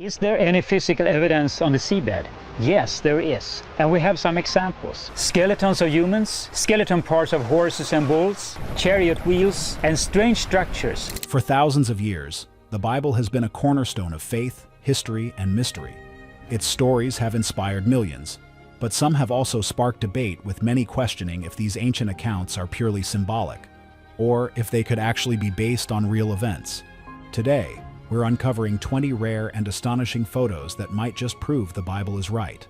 Is there any physical evidence on the seabed? Yes, there is. And we have some examples. Skeletons of humans, skeleton parts of horses and bulls, chariot wheels, and strange structures. For thousands of years, the Bible has been a cornerstone of faith, history, and mystery. Its stories have inspired millions, but some have also sparked debate, with many questioning if these ancient accounts are purely symbolic, or if they could actually be based on real events. Today, we're uncovering 20 rare and astonishing photos that might just prove the Bible is right.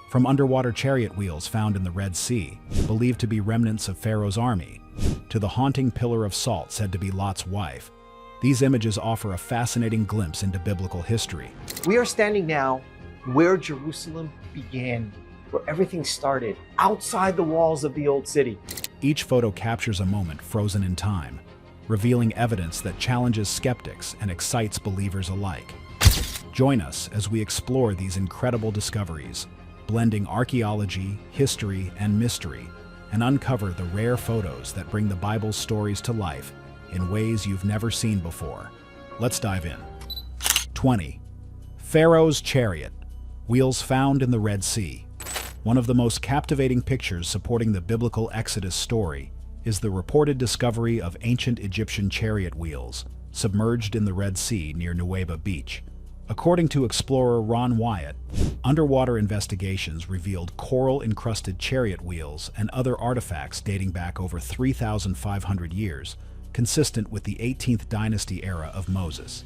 From underwater chariot wheels found in the Red Sea, believed to be remnants of Pharaoh's army, to the haunting pillar of salt said to be Lot's wife, these images offer a fascinating glimpse into biblical history. We are standing now where Jerusalem began, where everything started, outside the walls of the old city. Each photo captures a moment frozen in time, revealing evidence that challenges skeptics and excites believers alike. Join us as we explore these incredible discoveries, blending archaeology, history, and mystery, and uncover the rare photos that bring the Bible's stories to life in ways you've never seen before. Let's dive in. 20. Pharaoh's chariot, wheels found in the Red Sea. One of the most captivating pictures supporting the biblical Exodus story is the reported discovery of ancient Egyptian chariot wheels submerged in the Red Sea near Nuweiba Beach. According to explorer Ron Wyatt, underwater investigations revealed coral-encrusted chariot wheels and other artifacts dating back over 3,500 years, consistent with the 18th dynasty era of Moses.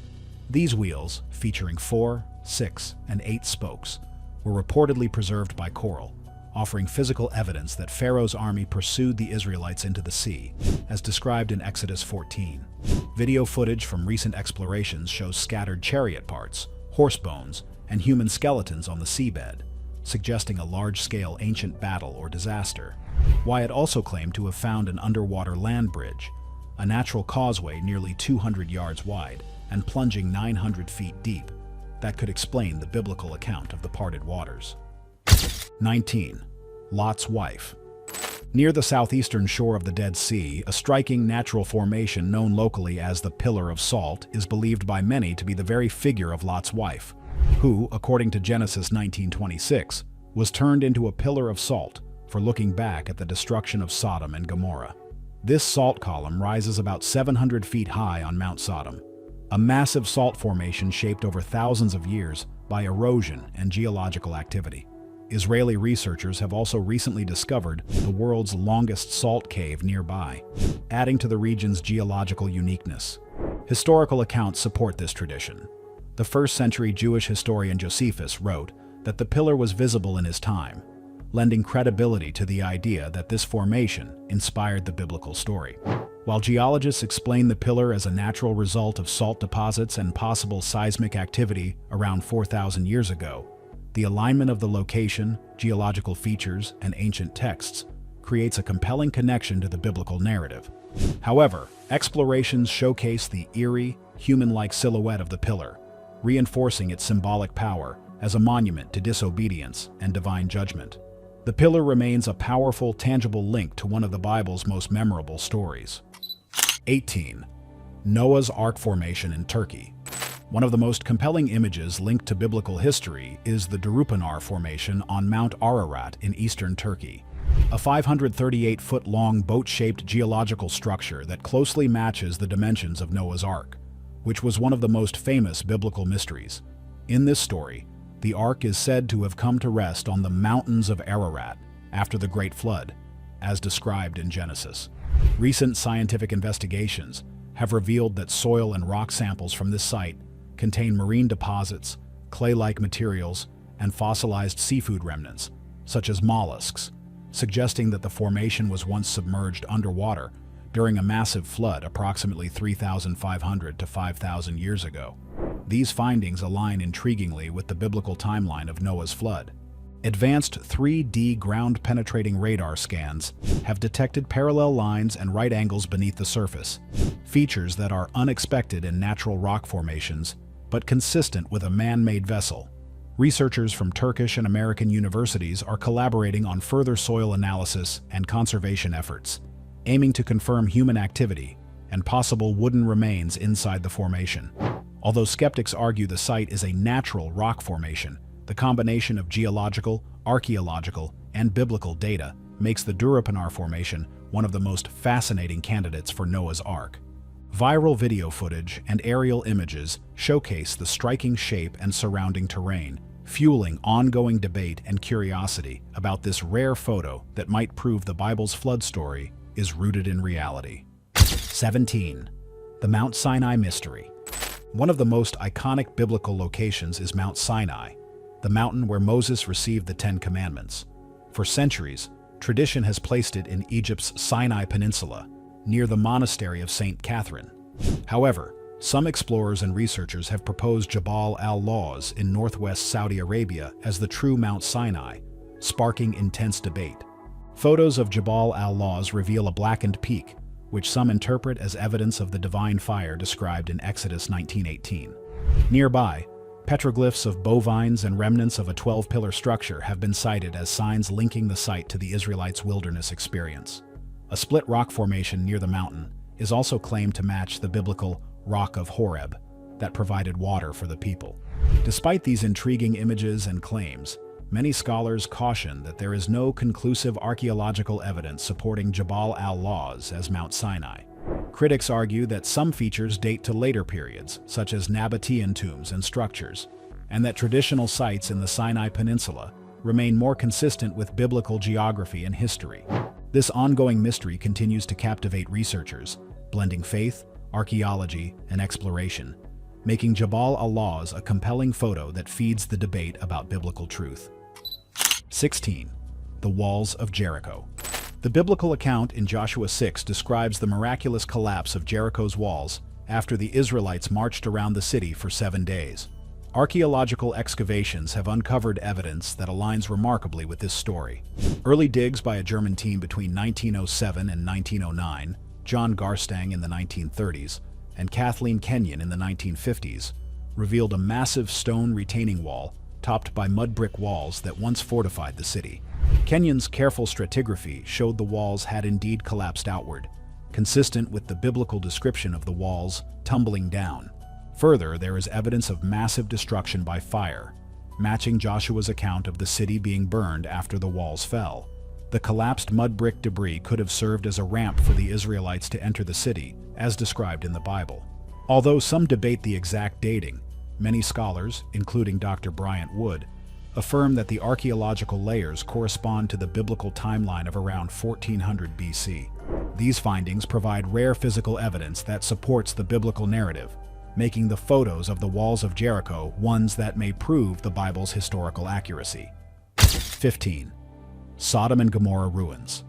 These wheels, featuring 4, 6, and 8 spokes, were reportedly preserved by coral, offering physical evidence that Pharaoh's army pursued the Israelites into the sea, as described in Exodus 14. Video footage from recent explorations shows scattered chariot parts, horse bones, and human skeletons on the seabed, suggesting a large-scale ancient battle or disaster. Wyatt also claimed to have found an underwater land bridge, a natural causeway nearly 200 yards wide and plunging 900 feet deep, that could explain the biblical account of the parted waters. 19. Lot's wife. Near the southeastern shore of the Dead Sea, a striking natural formation known locally as the Pillar of Salt is believed by many to be the very figure of Lot's wife, who, according to Genesis 19:26, was turned into a pillar of salt for looking back at the destruction of Sodom and Gomorrah. This salt column rises about 700 feet high on Mount Sodom, a massive salt formation shaped over thousands of years by erosion and geological activity. Israeli researchers have also recently discovered the world's longest salt cave nearby, adding to the region's geological uniqueness. Historical accounts support this tradition. The first-century Jewish historian Josephus wrote that the pillar was visible in his time, lending credibility to the idea that this formation inspired the biblical story. While geologists explain the pillar as a natural result of salt deposits and possible seismic activity around 4,000 years ago, the alignment of the location, geological features, and ancient texts creates a compelling connection to the biblical narrative. However, explorations showcase the eerie, human-like silhouette of the pillar, reinforcing its symbolic power as a monument to disobedience and divine judgment. The pillar remains a powerful, tangible link to one of the Bible's most memorable stories. 18. Noah's Ark formation in Turkey. One of the most compelling images linked to biblical history is the Durupanar Formation on Mount Ararat in eastern Turkey, a 538-foot-long boat-shaped geological structure that closely matches the dimensions of Noah's Ark, which was one of the most famous biblical mysteries. In this story, the Ark is said to have come to rest on the mountains of Ararat after the Great Flood, as described in Genesis. Recent scientific investigations have revealed that soil and rock samples from this site contain marine deposits, clay-like materials, and fossilized seafood remnants, such as mollusks, suggesting that the formation was once submerged underwater during a massive flood approximately 3,500 to 5,000 years ago. These findings align intriguingly with the biblical timeline of Noah's flood. Advanced 3D ground-penetrating radar scans have detected parallel lines and right angles beneath the surface, features that are unexpected in natural rock formations but consistent with a man-made vessel. Researchers from Turkish and American universities are collaborating on further soil analysis and conservation efforts, aiming to confirm human activity and possible wooden remains inside the formation. Although skeptics argue the site is a natural rock formation, the combination of geological, archaeological, and biblical data makes the Durupinar Formation one of the most fascinating candidates for Noah's Ark. Viral video footage and aerial images showcase the striking shape and surrounding terrain, fueling ongoing debate and curiosity about this rare photo that might prove the Bible's flood story is rooted in reality. 17. The Mount Sinai Mystery. One of the most iconic biblical locations is Mount Sinai, the mountain where Moses received the Ten Commandments. For centuries, tradition has placed it in Egypt's Sinai Peninsula, near the monastery of St. Catherine. However, some explorers and researchers have proposed Jabal al-Lawz in northwest Saudi Arabia as the true Mount Sinai, sparking intense debate. Photos of Jabal al-Lawz reveal a blackened peak, which some interpret as evidence of the divine fire described in Exodus 19:18. Nearby, petroglyphs of bovines and remnants of a 12-pillar structure have been cited as signs linking the site to the Israelites' wilderness experience. A split rock formation near the mountain is also claimed to match the biblical Rock of Horeb that provided water for the people. Despite these intriguing images and claims, many scholars caution that there is no conclusive archaeological evidence supporting Jabal al-Lawz as Mount Sinai. Critics argue that some features date to later periods, such as Nabatean tombs and structures, and that traditional sites in the Sinai Peninsula remain more consistent with biblical geography and history. This ongoing mystery continues to captivate researchers, blending faith, archaeology, and exploration, making Jabal al-Lawz a compelling photo that feeds the debate about biblical truth. 16. The Walls of Jericho. The biblical account in Joshua 6 describes the miraculous collapse of Jericho's walls after the Israelites marched around the city for 7 days. Archaeological excavations have uncovered evidence that aligns remarkably with this story. Early digs by a German team between 1907 and 1909, John Garstang in the 1930s, and Kathleen Kenyon in the 1950s, revealed a massive stone retaining wall topped by mud brick walls that once fortified the city. Kenyon's careful stratigraphy showed the walls had indeed collapsed outward, consistent with the biblical description of the walls tumbling down. Further, there is evidence of massive destruction by fire, matching Joshua's account of the city being burned after the walls fell. The collapsed mud brick debris could have served as a ramp for the Israelites to enter the city, as described in the Bible. Although some debate the exact dating, many scholars, including Dr. Bryant Wood, affirm that the archaeological layers correspond to the biblical timeline of around 1400 BC. These findings provide rare physical evidence that supports the biblical narrative, making the photos of the walls of Jericho ones that may prove the Bible's historical accuracy. 15. Sodom and Gomorrah ruins.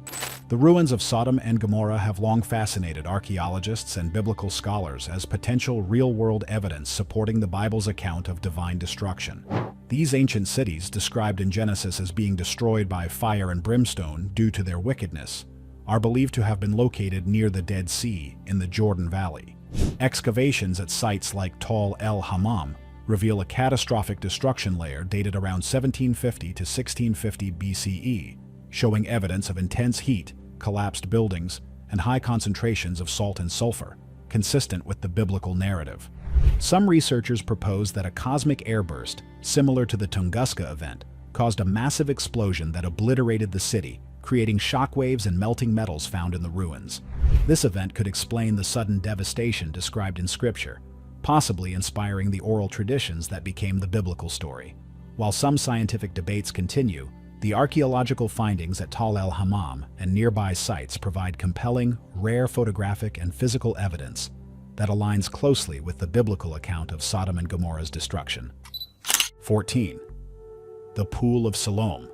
The ruins of Sodom and Gomorrah have long fascinated archaeologists and biblical scholars as potential real-world evidence supporting the Bible's account of divine destruction. These ancient cities, described in Genesis as being destroyed by fire and brimstone due to their wickedness, are believed to have been located near the Dead Sea in the Jordan Valley. Excavations at sites like Tal el-Hammam reveal a catastrophic destruction layer dated around 1750 to 1650 BCE, showing evidence of intense heat, collapsed buildings, and high concentrations of salt and sulfur, consistent with the biblical narrative. Some researchers propose that a cosmic airburst, similar to the Tunguska event, caused a massive explosion that obliterated the city, creating shockwaves and melting metals found in the ruins. This event could explain the sudden devastation described in Scripture, possibly inspiring the oral traditions that became the biblical story. While some scientific debates continue, the archaeological findings at Tal el-Hammam and nearby sites provide compelling, rare photographic and physical evidence that aligns closely with the biblical account of Sodom and Gomorrah's destruction. 14. The Pool of Siloam.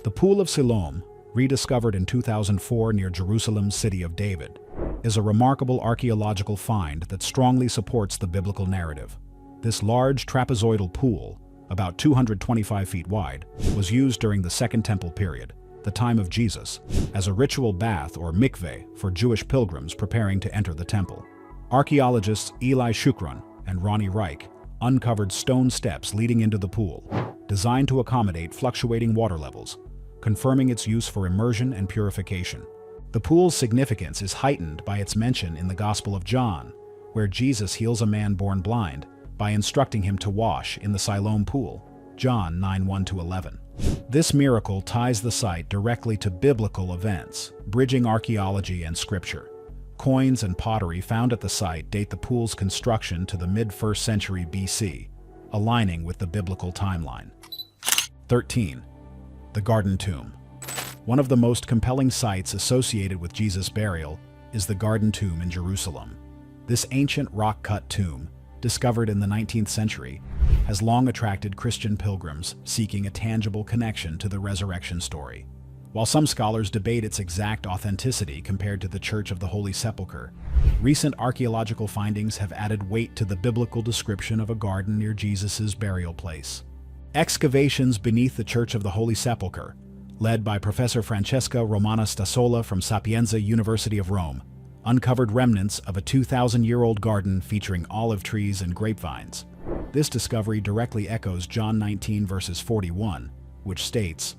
The Pool of Siloam, rediscovered in 2004 near Jerusalem's City of David, is a remarkable archaeological find that strongly supports the biblical narrative. This large trapezoidal pool, about 225 feet wide, was used during the Second Temple period, the time of Jesus, as a ritual bath or mikveh for Jewish pilgrims preparing to enter the temple. Archaeologists Eli Shukron and Ronnie Reich uncovered stone steps leading into the pool, designed to accommodate fluctuating water levels, confirming its use for immersion and purification. The pool's significance is heightened by its mention in the Gospel of John, where Jesus heals a man born blind, by instructing him to wash in the Siloam pool, John 9:1-11. This miracle ties the site directly to biblical events, bridging archaeology and scripture. Coins and pottery found at the site date the pool's construction to the mid-1st century BC, aligning with the biblical timeline. 13. The Garden Tomb. One of the most compelling sites associated with Jesus' burial is the Garden Tomb in Jerusalem. This ancient rock-cut tomb, discovered in the 19th century, has long attracted Christian pilgrims seeking a tangible connection to the resurrection story. While some scholars debate its exact authenticity compared to the Church of the Holy Sepulchre, recent archaeological findings have added weight to the biblical description of a garden near Jesus' burial place. Excavations beneath the Church of the Holy Sepulchre, led by Professor Francesca Romana Stassola from Sapienza University of Rome, uncovered remnants of a 2,000-year-old garden featuring olive trees and grapevines. This discovery directly echoes John 19 verses 41, which states,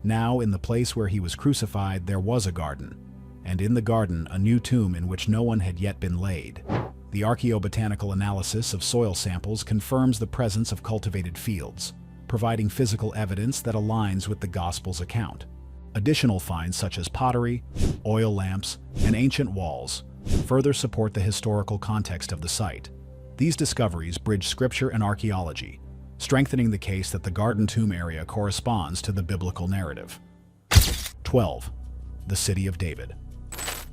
"Now in the place where he was crucified there was a garden, and in the garden a new tomb in which no one had yet been laid." The archaeobotanical analysis of soil samples confirms the presence of cultivated fields, providing physical evidence that aligns with the Gospel's account. Additional finds such as pottery, oil lamps, and ancient walls further support the historical context of the site. These discoveries bridge scripture and archaeology, strengthening the case that the Garden Tomb area corresponds to the biblical narrative. 12. The City of David.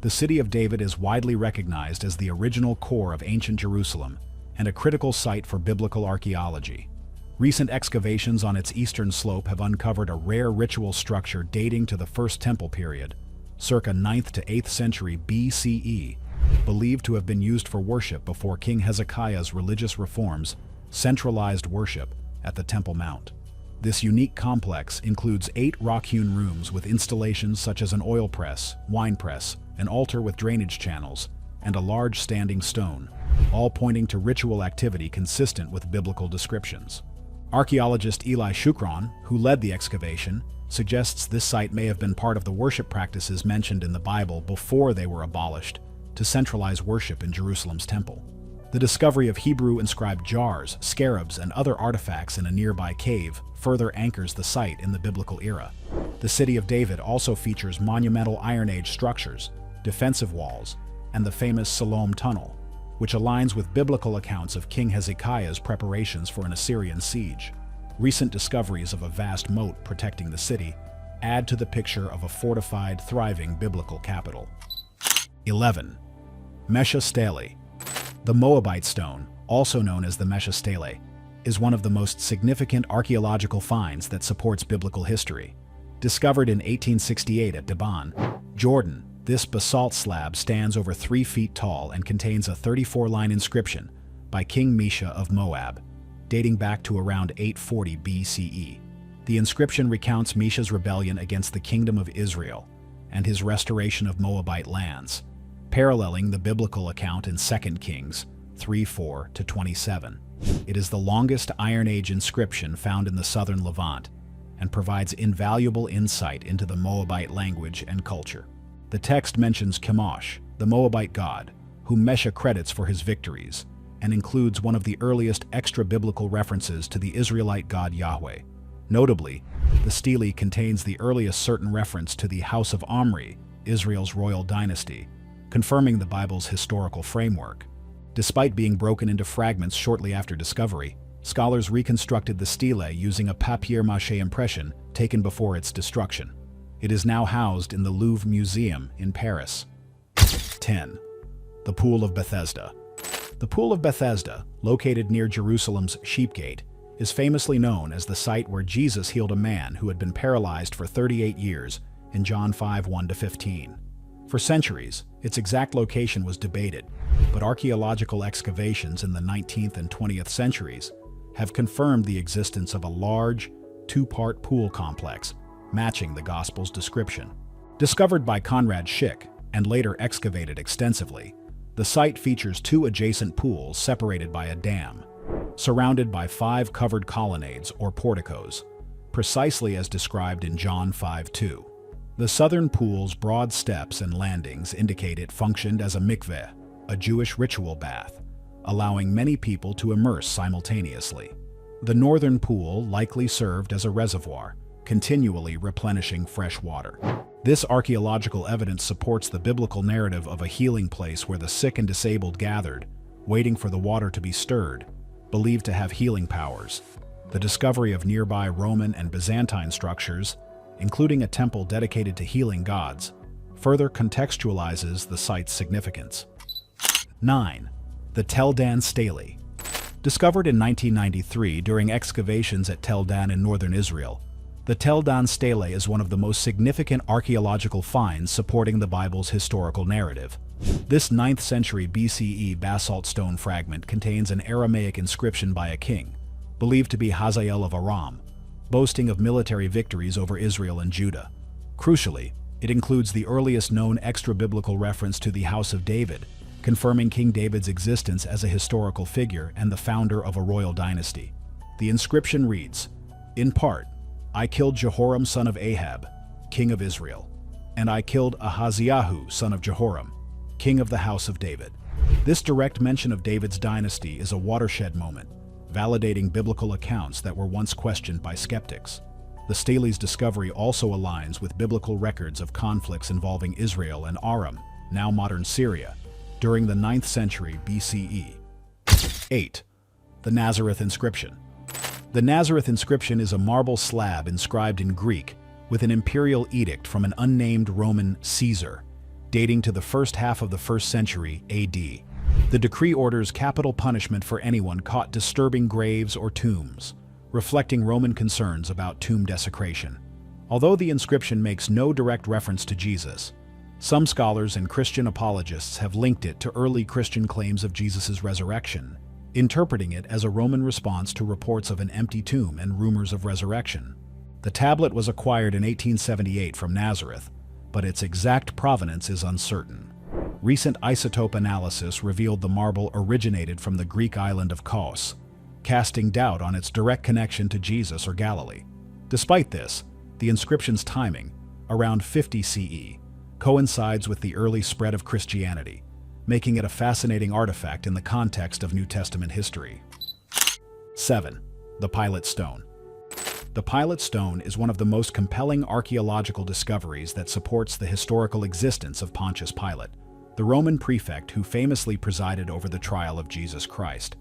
The City of David is widely recognized as the original core of ancient Jerusalem and a critical site for biblical archaeology. Recent excavations on its eastern slope have uncovered a rare ritual structure dating to the First Temple period, circa 9th to 8th century BCE, believed to have been used for worship before King Hezekiah's religious reforms centralized worship at the Temple Mount. This unique complex includes 8 rock-hewn rooms with installations such as an oil press, wine press, an altar with drainage channels, and a large standing stone, all pointing to ritual activity consistent with biblical descriptions. Archaeologist Eli Shukron, who led the excavation, suggests this site may have been part of the worship practices mentioned in the Bible before they were abolished to centralize worship in Jerusalem's temple. The discovery of Hebrew-inscribed jars, scarabs, and other artifacts in a nearby cave further anchors the site in the biblical era. The City of David also features monumental Iron Age structures, defensive walls, and the famous Siloam Tunnel, which aligns with biblical accounts of King Hezekiah's preparations for an Assyrian siege. Recent discoveries of a vast moat protecting the city add to the picture of a fortified, thriving biblical capital. 11. Mesha Stele. The Moabite stone, also known as the Mesha Stele, is one of the most significant archaeological finds that supports biblical history. Discovered in 1868 at Dibon, Jordan, this basalt slab stands over 3 feet tall and contains a 34-line inscription by King Mesha of Moab, dating back to around 840 BCE. The inscription recounts Mesha's rebellion against the Kingdom of Israel and his restoration of Moabite lands, paralleling the biblical account in 2 Kings 3:4-27. It is the longest Iron Age inscription found in the southern Levant and provides invaluable insight into the Moabite language and culture. The text mentions Chemosh, the Moabite god, whom Mesha credits for his victories, and includes one of the earliest extra-biblical references to the Israelite god Yahweh. Notably, the stele contains the earliest certain reference to the House of Omri, Israel's royal dynasty, confirming the Bible's historical framework. Despite being broken into fragments shortly after discovery, scholars reconstructed the stele using a papier-mâché impression taken before its destruction. It is now housed in the Louvre Museum in Paris. 10. The Pool of Bethesda. The Pool of Bethesda, located near Jerusalem's Sheep Gate, is famously known as the site where Jesus healed a man who had been paralyzed for 38 years in John 5:1-15. For centuries, its exact location was debated, but archaeological excavations in the 19th and 20th centuries have confirmed the existence of a large, 2-part pool complex matching the Gospel's description. Discovered by Conrad Schick and later excavated extensively, the site features 2 adjacent pools separated by a dam, surrounded by 5 covered colonnades or porticos, precisely as described in John 5:2. The southern pool's broad steps and landings indicate it functioned as a mikveh, a Jewish ritual bath, allowing many people to immerse simultaneously. The northern pool likely served as a reservoir, continually replenishing fresh water. This archaeological evidence supports the biblical narrative of a healing place where the sick and disabled gathered, waiting for the water to be stirred, believed to have healing powers. The discovery of nearby Roman and Byzantine structures, including a temple dedicated to healing gods, further contextualizes the site's significance. 9. The Tel Dan Stele. Discovered in 1993 during excavations at Tel Dan in northern Israel, the Tel Dan Stele is one of the most significant archaeological finds supporting the Bible's historical narrative. This 9th century BCE basalt stone fragment contains an Aramaic inscription by a king, believed to be Hazael of Aram, boasting of military victories over Israel and Judah. Crucially, it includes the earliest known extra-biblical reference to the House of David, confirming King David's existence as a historical figure and the founder of a royal dynasty. The inscription reads, in part, I killed Jehoram son of Ahab, king of Israel, and I killed Ahaziahu son of Jehoram, king of the house of David. This direct mention of David's dynasty is a watershed moment, validating biblical accounts that were once questioned by skeptics. The stele's discovery also aligns with biblical records of conflicts involving Israel and Aram, now modern Syria, during the 9th century BCE. 8. The Nazareth Inscription. The Nazareth inscription is a marble slab inscribed in Greek with an imperial edict from an unnamed Roman Caesar, dating to the first half of the 1st century AD. The decree orders capital punishment for anyone caught disturbing graves or tombs, reflecting Roman concerns about tomb desecration. Although the inscription makes no direct reference to Jesus, some scholars and Christian apologists have linked it to early Christian claims of Jesus' resurrection, interpreting it as a Roman response to reports of an empty tomb and rumors of resurrection. The tablet was acquired in 1878 from Nazareth, but its exact provenance is uncertain. Recent isotope analysis revealed the marble originated from the Greek island of Kos, casting doubt on its direct connection to Jesus or Galilee. Despite this, the inscription's timing, around 50 CE, coincides with the early spread of Christianity, making it a fascinating artifact in the context of New Testament history. 7. The Pilate Stone. The Pilate Stone is one of the most compelling archaeological discoveries that supports the historical existence of Pontius Pilate, the Roman prefect who famously presided over the trial of Jesus Christ.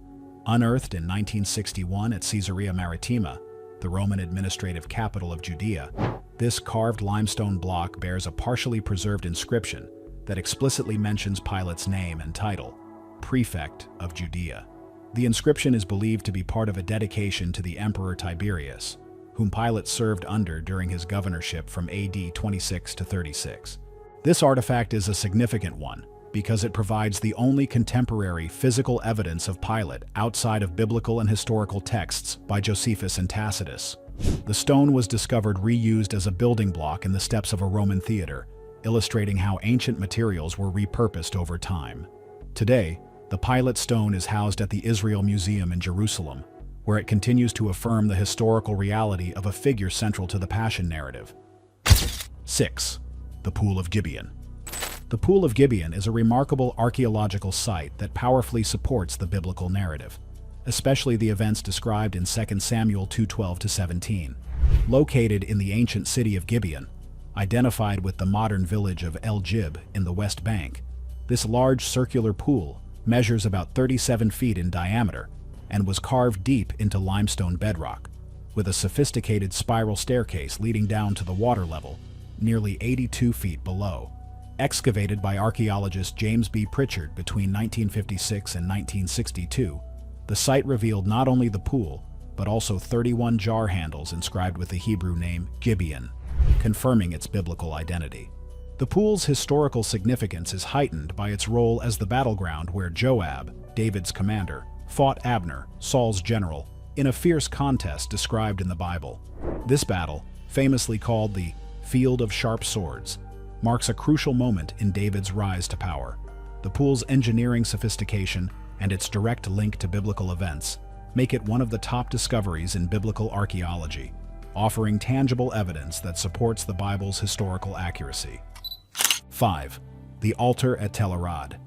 Unearthed in 1961 at Caesarea Maritima, the Roman administrative capital of Judea, this carved limestone block bears a partially preserved inscription that explicitly mentions Pilate's name and title, Prefect of Judea. The inscription is believed to be part of a dedication to the Emperor Tiberius, whom Pilate served under during his governorship from AD 26 to 36. This artifact is a significant one because it provides the only contemporary physical evidence of Pilate outside of biblical and historical texts by Josephus and Tacitus. The stone was discovered reused as a building block in the steps of a Roman theater, illustrating how ancient materials were repurposed over time. Today, the Pilate Stone is housed at the Israel Museum in Jerusalem, where it continues to affirm the historical reality of a figure central to the Passion narrative. 6. The Pool of Gibeon. The Pool of Gibeon is a remarkable archaeological site that powerfully supports the biblical narrative, especially the events described in 2 Samuel 2:12-17. Located in the ancient city of Gibeon, identified with the modern village of El Jib in the West Bank, this large circular pool measures about 37 feet in diameter and was carved deep into limestone bedrock, with a sophisticated spiral staircase leading down to the water level, nearly 82 feet below. Excavated by archaeologist James B. Pritchard between 1956 and 1962, the site revealed not only the pool, but also 31 jar handles inscribed with the Hebrew name Gibeon, confirming its biblical identity. The pool's historical significance is heightened by its role as the battleground where Joab, David's commander, fought Abner, Saul's general, in a fierce contest described in the Bible. This battle, famously called the Field of Sharp Swords, marks a crucial moment in David's rise to power. The pool's engineering sophistication and its direct link to biblical events make it one of the top discoveries in biblical archaeology, offering tangible evidence that supports the Bible's historical accuracy. 5. The Altar at Tel Arad.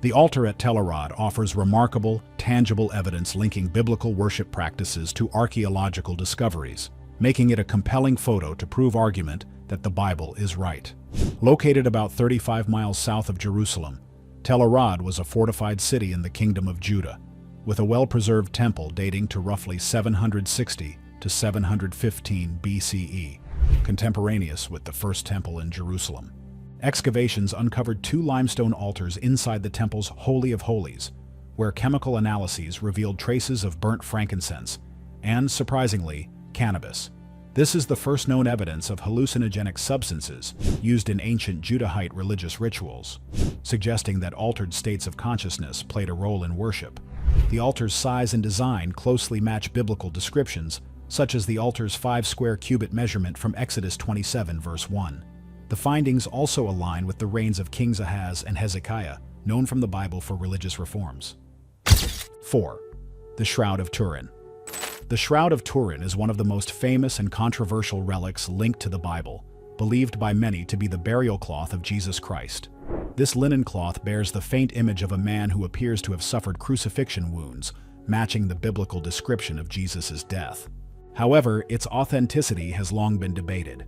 The altar at Tellerrad offers remarkable, tangible evidence linking biblical worship practices to archaeological discoveries, making it a compelling photo to prove argument that the Bible is right. Located about 35 miles south of Jerusalem, Tellerrad was a fortified city in the Kingdom of Judah, with a well-preserved temple dating to roughly 760 to 715 BCE, contemporaneous with the first temple in Jerusalem. Excavations uncovered 2 limestone altars inside the temple's Holy of Holies, where chemical analyses revealed traces of burnt frankincense and, surprisingly, cannabis. This is the first known evidence of hallucinogenic substances used in ancient Judahite religious rituals, suggesting that altered states of consciousness played a role in worship. The altar's size and design closely match biblical descriptions, such as the altar's 5 square cubit measurement from Exodus 27, verse 1. The findings also align with the reigns of Kings Ahaz and Hezekiah, known from the Bible for religious reforms. 4. The Shroud of Turin. The Shroud of Turin is one of the most famous and controversial relics linked to the Bible, believed by many to be the burial cloth of Jesus Christ. This linen cloth bears the faint image of a man who appears to have suffered crucifixion wounds, matching the biblical description of Jesus' death. However, its authenticity has long been debated.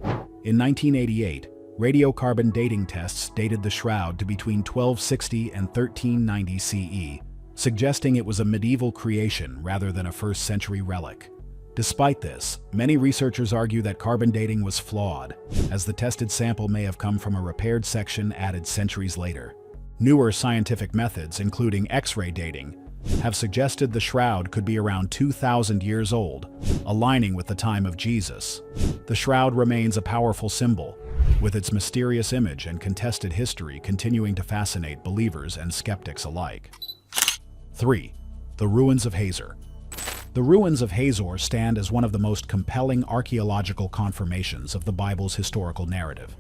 In 1988, radiocarbon dating tests dated the shroud to between 1260 and 1390 CE, suggesting it was a medieval creation rather than a first-century relic. Despite this, many researchers argue that carbon dating was flawed, as the tested sample may have come from a repaired section added centuries later. Newer scientific methods, including X-ray dating, have suggested the shroud could be around 2,000 years old, aligning with the time of Jesus. The shroud remains a powerful symbol, with its mysterious image and contested history continuing to fascinate believers and skeptics alike. 3. The Ruins of Hazor. The ruins of Hazor stand as one of the most compelling archaeological confirmations of the Bible's historical narrative.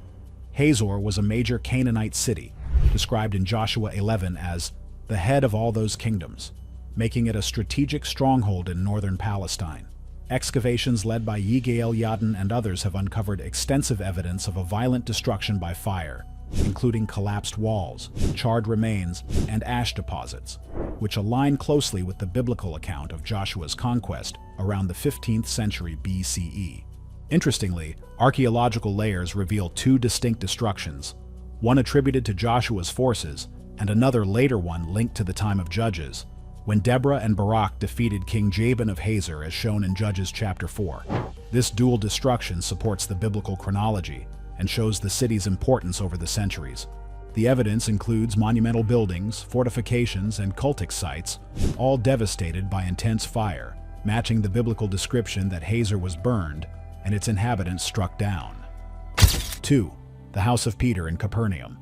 Hazor was a major Canaanite city, described in Joshua 11 as the head of all those kingdoms, making it a strategic stronghold in northern Palestine. Excavations led by Yigael Yadin and others have uncovered extensive evidence of a violent destruction by fire, including collapsed walls, charred remains, and ash deposits, which align closely with the biblical account of Joshua's conquest around the 15th century BCE. Interestingly, archaeological layers reveal 2 distinct destructions, one attributed to Joshua's forces and another later one linked to the time of Judges, when Deborah and Barak defeated King Jabin of Hazor as shown in Judges chapter 4. This dual destruction supports the biblical chronology and shows the city's importance over the centuries. The evidence includes monumental buildings, fortifications, and cultic sites, all devastated by intense fire, matching the biblical description that Hazor was burned and its inhabitants struck down. 2. The House of Peter in Capernaum.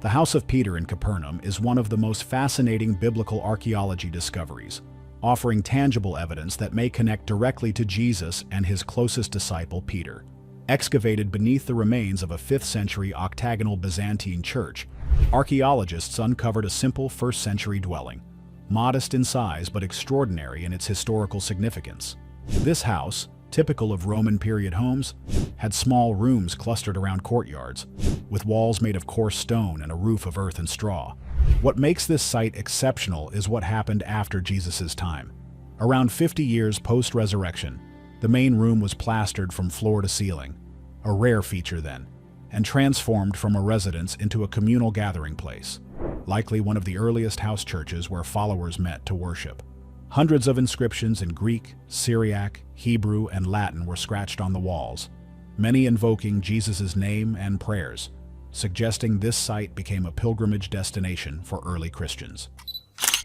The House of Peter in Capernaum is one of the most fascinating biblical archaeology discoveries, offering tangible evidence that may connect directly to Jesus and his closest disciple, Peter. Excavated beneath the remains of a 5th century octagonal Byzantine church, archaeologists uncovered a simple 1st century dwelling, modest in size but extraordinary in its historical significance. This house, typical of Roman period homes, had small rooms clustered around courtyards, with walls made of coarse stone and a roof of earth and straw. What makes this site exceptional is what happened after Jesus' time. Around 50 years post-resurrection, the main room was plastered from floor to ceiling, a rare feature then, and transformed from a residence into a communal gathering place, likely one of the earliest house churches where followers met to worship. Hundreds of inscriptions in Greek, Syriac, Hebrew, and Latin were scratched on the walls, many invoking Jesus' name and prayers, suggesting this site became a pilgrimage destination for early Christians.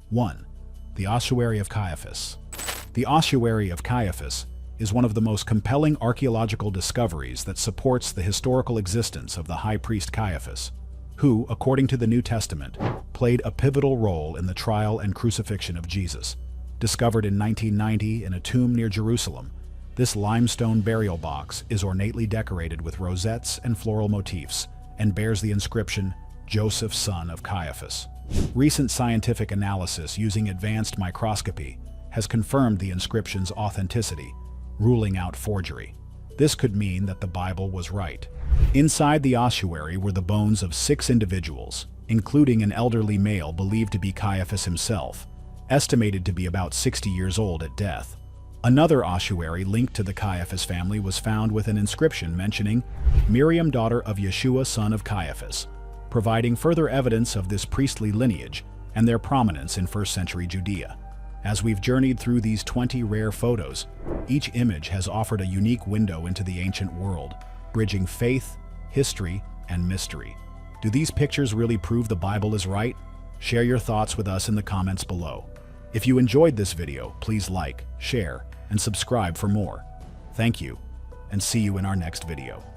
1. The Ossuary of Caiaphas. The Ossuary of Caiaphas is one of the most compelling archaeological discoveries that supports the historical existence of the high priest Caiaphas, who, according to the New Testament, played a pivotal role in the trial and crucifixion of Jesus. Discovered in 1990 in a tomb near Jerusalem, this limestone burial box is ornately decorated with rosettes and floral motifs and bears the inscription, "Joseph, son of Caiaphas." Recent scientific analysis using advanced microscopy has confirmed the inscription's authenticity, ruling out forgery. This could mean that the Bible was right. Inside the ossuary were the bones of 6 individuals, including an elderly male believed to be Caiaphas himself, estimated to be about 60 years old at death. Another ossuary linked to the Caiaphas family was found with an inscription mentioning Miriam, daughter of Yeshua, son of Caiaphas, providing further evidence of this priestly lineage and their prominence in first-century Judea. As we've journeyed through these 20 rare photos, each image has offered a unique window into the ancient world, bridging faith, history, and mystery. Do these pictures really prove the Bible is right? Share your thoughts with us in the comments below. If you enjoyed this video, please like, share, and subscribe for more. Thank you, and see you in our next video.